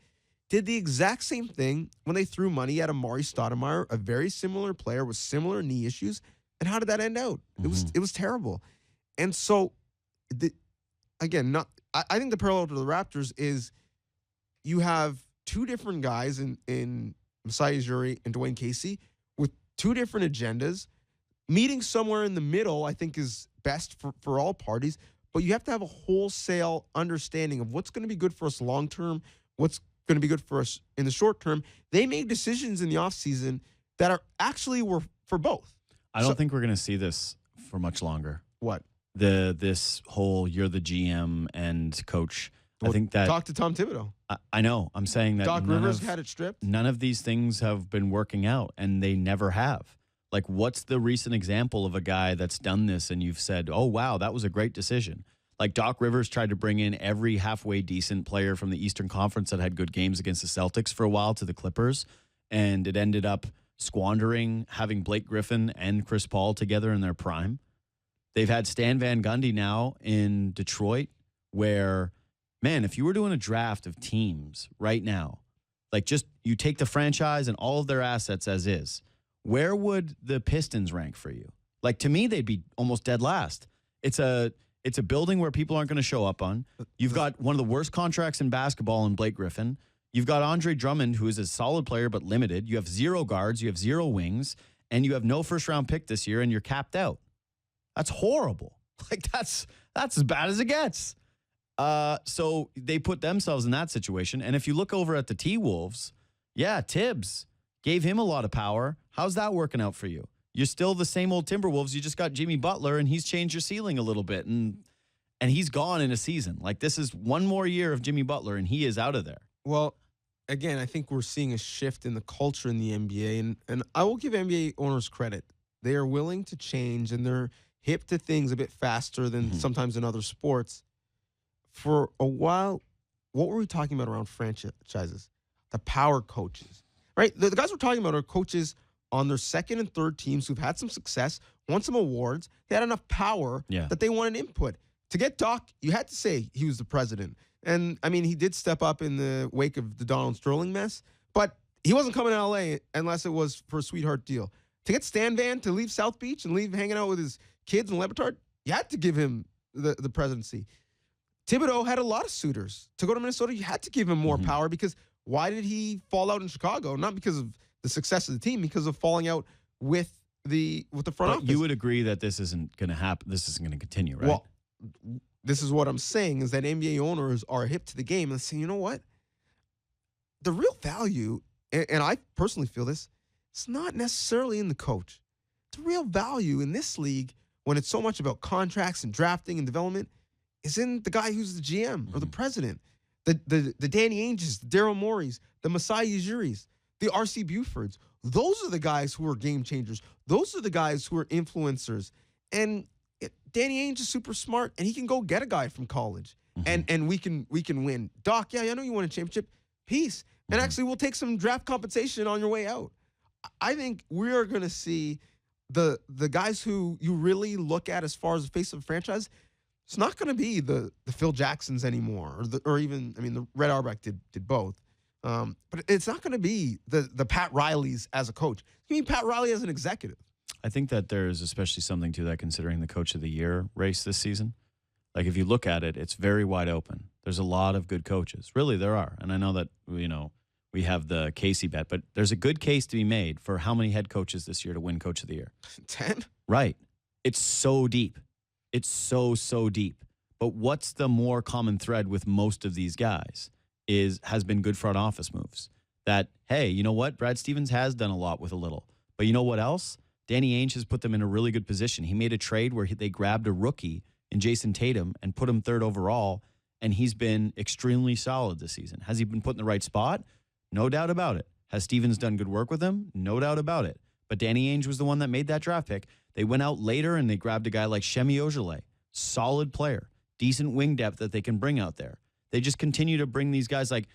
did the exact same thing when they threw money at Amari Stoudemire, a very similar player with similar knee issues. And how did that end out? It was terrible. And so, I think the parallel to the Raptors is you have two different guys in Masai Ujiri and Dwayne Casey with two different agendas. Meeting somewhere in the middle, I think, is best for all parties. But you have to have a wholesale understanding of what's going to be good for us long term, what's going to be good for us in the short term. They made decisions in the offseason that were for both. I don't think we're going to see this for much longer. What? This whole you're the GM and coach. Well, I think that talk to Tom Thibodeau. I know. I'm saying that Doc Rivers had it stripped. None of these things have been working out, and they never have. Like, what's the recent example of a guy that's done this and you've said, oh, wow, that was a great decision? Like, Doc Rivers tried to bring in every halfway decent player from the Eastern Conference that had good games against the Celtics for a while to the Clippers, and it ended up squandering having Blake Griffin and Chris Paul together in their prime. They've had Stan Van Gundy now in Detroit, where, man, if you were doing a draft of teams right now, like, just you take the franchise and all of their assets as is, where would the Pistons rank for you? Like, to me, they'd be almost dead last. It's a building where people aren't going to show up on. You've got one of the worst contracts in basketball in Blake Griffin. You've got Andre Drummond, who is a solid player but limited. You have 0 guards. You have 0 wings. And you have no first-round pick this year, and you're capped out. That's horrible. Like, that's as bad as it gets. So they put themselves in that situation. And if you look over at the T-Wolves, yeah, Tibbs gave him a lot of power. How's that working out for you? You're still the same old Timberwolves. You just got Jimmy Butler, and he's changed your ceiling a little bit. And he's gone in a season. Like, this is one more year of Jimmy Butler, and he is out of there. Well, again, I think we're seeing a shift in the culture in the NBA. And I will give NBA owners credit. They are willing to change, and they're hip to things a bit faster than sometimes in other sports. For a while, what were we talking about around franchises? The power coaches, right? The guys we're talking about are coaches on their second and third teams who've had some success, won some awards. They had enough power that they wanted input. To get Doc, you had to say he was the president. And, I mean, he did step up in the wake of the Donald Sterling mess, but he wasn't coming to L.A. unless it was for a sweetheart deal. To get Stan Van to leave South Beach and leave hanging out with his kids in Le Batard, you had to give him the presidency. Thibodeau had a lot of suitors. To go to Minnesota, you had to give him more power, because why did he fall out in Chicago? Not because of the success of the team, because of falling out with the front office. You would agree that this isn't going to happen. This isn't going to continue, right? Well, this is what I'm saying, is that NBA owners are hip to the game and say, you know what? The real value, and I personally feel this, it's not necessarily in the coach. The real value in this league, when it's so much about contracts and drafting and development, is in the guy who's the GM or the president. The Danny Ainges, the Daryl Moreys, the Masai Ujiris, the R.C. Bufords. Those are the guys who are game changers. Those are the guys who are influencers. And Danny Ainge is super smart, and he can go get a guy from college, and we can win. Doc, yeah, I know you won a championship. Peace. And actually, we'll take some draft compensation on your way out. I think we are going to see the guys who you really look at as far as the face of a franchise. It's not going to be the Phil Jacksons anymore, or even, I mean, the Red Auerbach did both. But it's not going to be the Pat Rileys as a coach. You mean Pat Riley as an executive? I think that there's especially something to that, considering the Coach of the Year race this season. Like, if you look at it, it's very wide open. There's a lot of good coaches. Really, there are. And I know that, we have the Casey bet, but there's a good case to be made for how many head coaches this year to win Coach of the Year. 10? Right. It's so deep. It's so deep. But what's the more common thread with most of these guys has been good front office moves. That, hey, you know what? Brad Stevens has done a lot with a little. But you know what else? Danny Ainge has put them in a really good position. He made a trade where they grabbed a rookie in Jason Tatum and put him 3rd overall, and he's been extremely solid this season. Has he been put in the right spot? No doubt about it. Has Stevens done good work with him? No doubt about it. But Danny Ainge was the one that made that draft pick. They went out later and they grabbed a guy like Shemi Ojeleye. Solid player. Decent wing depth that they can bring out there. They just continue to bring these guys like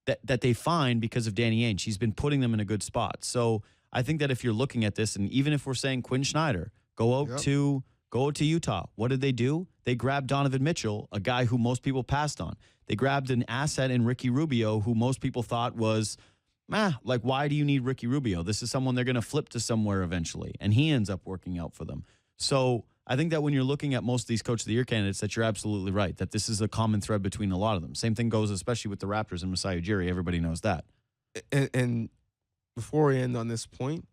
that they find because of Danny Ainge. He's been putting them in a good spot. So I think that if you're looking at this, and even if we're saying Quinn Snyder, go out to Utah. What did they do? They grabbed Donovan Mitchell, a guy who most people passed on. They grabbed an asset in Ricky Rubio, who most people thought was, like, why do you need Ricky Rubio? This is someone they're going to flip to somewhere eventually. And he ends up working out for them. So I think that when you're looking at most of these Coach of the Year candidates, that you're absolutely right, that this is a common thread between a lot of them. Same thing goes especially with the Raptors and Masai Ujiri. Everybody knows that. And before we end on this point,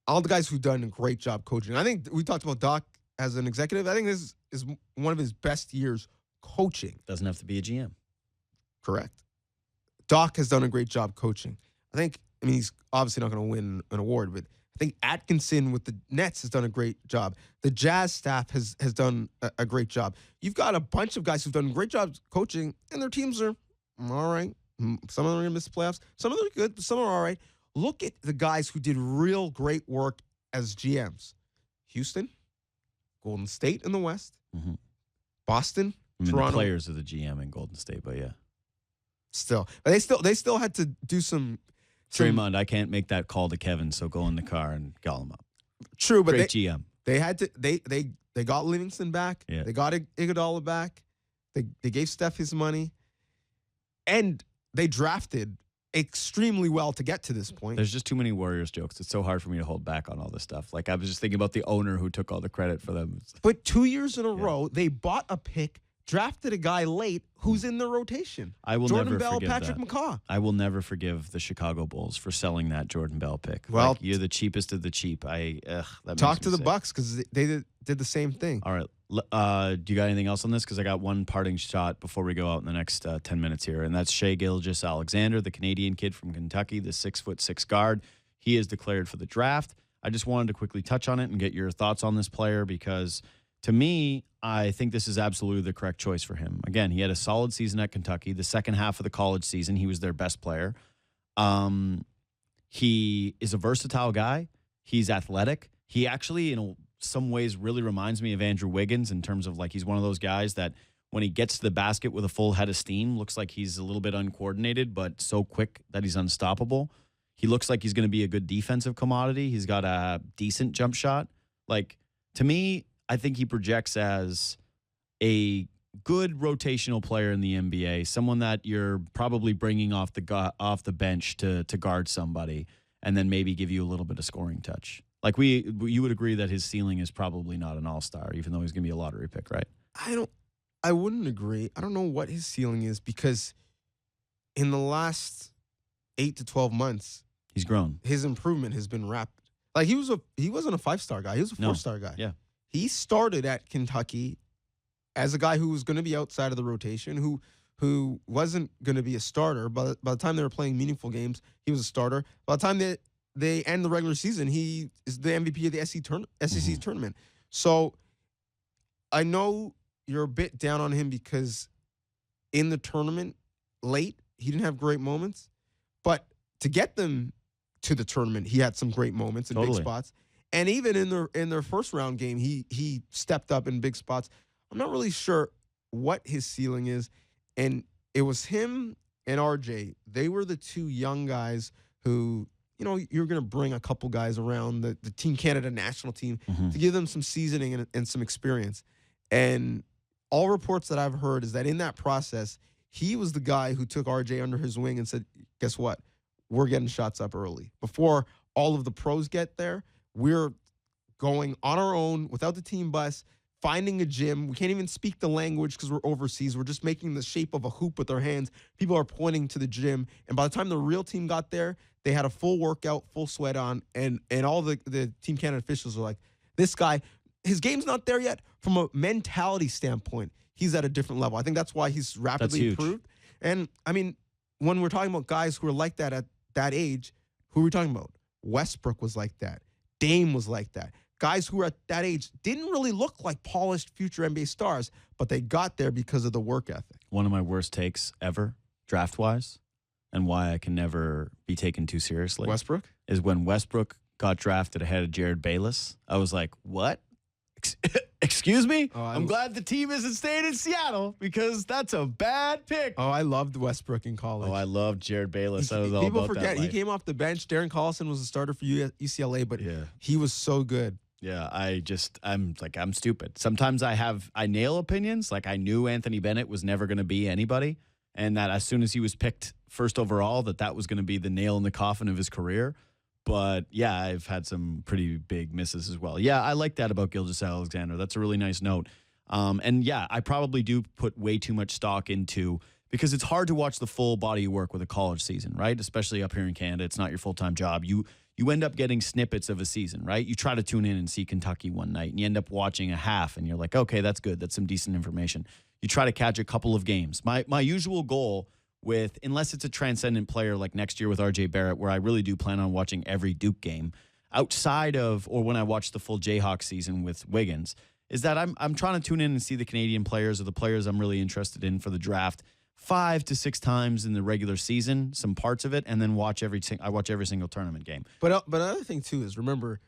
all the guys who've done a great job coaching. I think we talked about Doc as an executive. I think this is one of his best years coaching. Doesn't have to be a GM. Correct. Doc has done a great job coaching. I mean, he's obviously not going to win an award, but I think Atkinson with the Nets has done a great job. The Jazz staff has done a great job. You've got a bunch of guys who've done great jobs coaching, and their teams are all right. Some of them are going to miss the playoffs. Some of them are good, but some are all right. Look at the guys who did real great work as GMs. Houston, Golden State in the West, Boston, Toronto. The players are the GM in Golden State, but yeah. Still, they still had to do some. Draymond, I can't make that call to Kevin, so go in the car and call him up. True, but Great GM. They had to. They got Livingston back. Yeah. They got Iguodala back. They gave Steph his money, and they drafted extremely well to get to this point. There's just too many Warriors jokes. It's so hard for me to hold back on all this stuff. Like, I was just thinking about the owner who took all the credit for them. But 2 years in a row, they bought a pick, drafted a guy late who's in the rotation. I will Jordan never Bell, forgive Patrick that. McCaw. I will never forgive the Chicago Bulls for selling that Jordan Bell pick. Well, like, you're the cheapest of the cheap. That talk makes to me the sick. Bucks because they did the same thing. All right. Do you got anything else on this? Because I got one parting shot before we go out in the next 10 minutes here, and that's Shai Gilgeous-Alexander, the Canadian kid from Kentucky, the 6'6" guard. He is declared for the draft. I just wanted to quickly touch on it and get your thoughts on this player because, to me, I think this is absolutely the correct choice for him. Again, he had a solid season at Kentucky. The second half of the college season, he was their best player. He is a versatile guy. He's athletic. He actually, in some ways, really reminds me of Andrew Wiggins in terms of, like, he's one of those guys that when he gets to the basket with a full head of steam, looks like he's a little bit uncoordinated, but so quick that he's unstoppable. He looks like he's going to be a good defensive commodity. He's got a decent jump shot. Like, to me, I think he projects as a good rotational player in the NBA, someone that you're probably bringing off the bench to guard somebody and then maybe give you a little bit of scoring touch. Like, you would agree that his ceiling is probably not an all-star, even though he's going to be a lottery pick, right? I wouldn't agree. I don't know what his ceiling is because in the last 8 to 12 months, he's grown. His improvement has been rapid. Like, he wasn't a 5-star guy. He was a 4-star guy. Yeah. He started at Kentucky as a guy who was going to be outside of the rotation, who wasn't going to be a starter. But by the time they were playing meaningful games, he was a starter. By the time they end the regular season, he is the MVP of the SEC tournament. So I know you're a bit down on him because in the tournament late, he didn't have great moments. But to get them to the tournament, he had some great moments in big spots. And even in their first round game, he stepped up in big spots. I'm not really sure what his ceiling is. And it was him and RJ. They were the two young guys who, you're going to bring a couple guys around the Team Canada national team to give them some seasoning and some experience. And all reports that I've heard is that in that process, he was the guy who took RJ under his wing and said, guess what? We're getting shots up early. Before all of the pros get there, we're going on our own without the team bus, finding a gym. We can't even speak the language because we're overseas. We're just making the shape of a hoop with our hands. People are pointing to the gym. And by the time the real team got there, they had a full workout, full sweat on, and all the Team Canada officials were like, this guy, his game's not there yet. From a mentality standpoint, he's at a different level. I think that's why he's rapidly improved. And, I mean, when we're talking about guys who are like that at that age, who are we talking about? Westbrook was like that. Dame was like that. Guys who were at that age didn't really look like polished future NBA stars, but they got there because of the work ethic. One of my worst takes ever, draft-wise, and why I can never be taken too seriously Westbrook? is when Westbrook got drafted ahead of Jared Bayless. I was like, what? Excuse me? I'm glad the team isn't staying in Seattle because that's a bad pick. Oh, I loved Westbrook in college. Oh, I loved Jared Bayless. I was all People about forget that he came off the bench. Darren Collison was a starter for UCLA, but he was so good. Yeah, I'm stupid. Sometimes I nail opinions. Like I knew Anthony Bennett was never going to be anybody, and that as soon as he was picked first overall, that was going to be the nail in the coffin of his career. But yeah, I've had some pretty big misses as well. Yeah, I like that about Gilgeous-Alexander. That's a really nice note. And yeah, I probably do put way too much stock into, because it's hard to watch the full body of work with a college season, right? Especially up here in Canada, it's not your full-time job. You end up getting snippets of a season, right? You try to tune in and see Kentucky one night, and you end up watching a half, and you're like, okay, that's good. That's some decent information. You try to catch a couple of games. My usual goal unless it's a transcendent player like next year with RJ Barrett, where I really do plan on watching every Duke game outside of, or when I watch the full Jayhawk season with Wiggins, is that I'm trying to tune in and see the Canadian players or the players I'm really interested in for the draft 5 to 6 times in the regular season, some parts of it, and then I watch every single tournament game. But another thing too is, remember,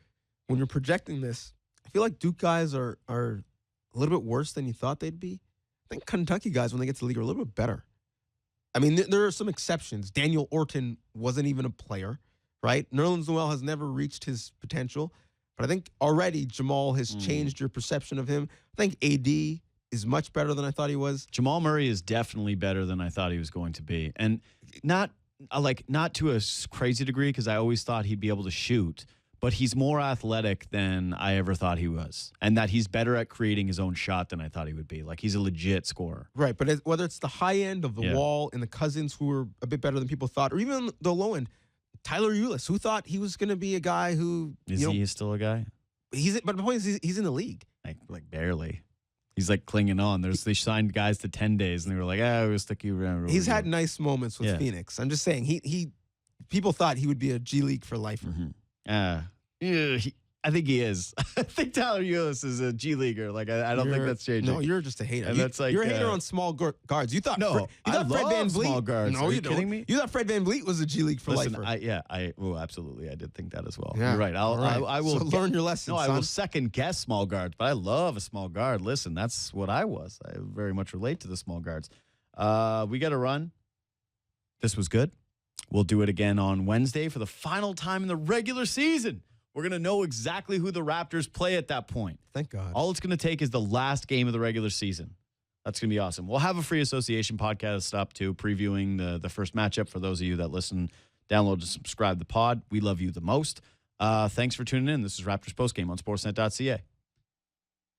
when you're projecting this, I feel like Duke guys are a little bit worse than you thought they'd be. I think Kentucky guys, when they get to the league, are a little bit better. I mean, there are some exceptions. Daniel Orton wasn't even a player, right? Nerlens Noel has never reached his potential. But I think already Jamal has changed your perception of him. I think AD is much better than I thought he was. Jamal Murray is definitely better than I thought he was going to be. And not to a crazy degree, because I always thought he'd be able to shoot, but he's more athletic than I ever thought he was. And that he's better at creating his own shot than I thought he would be. Like, he's a legit scorer. Right, but whether it's the high end of the wall and the Cousins, who were a bit better than people thought, or even the low end, Tyler Ulis, who thought he was going to be a guy who... Is he still a guy? But the point is, he's in the league. Like barely. He's like clinging on. They signed guys to 10 days, and they were like, we'll stick you around. He's had nice moments with Phoenix. I'm just saying, people thought he would be a G League for lifer. Yeah, I think he is. I think Tyler Ulis is a G leaguer. Like I don't think that's changing. No, you're just a hater. And you're a hater on small guards. You thought Fred Van Vliet. Small guards. No, Are you you kidding me? You thought Fred Van Vliet was a G League for lifer. Absolutely. I did think that as well. Yeah. You're right. I will learn your lesson. No, I will second guess small guards, but I love a small guard. Listen, that's what I was. I very much relate to the small guards. We got to run. This was good. We'll do it again on Wednesday for the final time in the regular season. We're going to know exactly who the Raptors play at that point. Thank God. All it's going to take is the last game of the regular season. That's going to be awesome. We'll have a free association podcast up too, previewing the first matchup for those of you that listen, download, and subscribe to the pod. We love you the most. Thanks for tuning in. This is Raptors Postgame on Sportsnet.ca.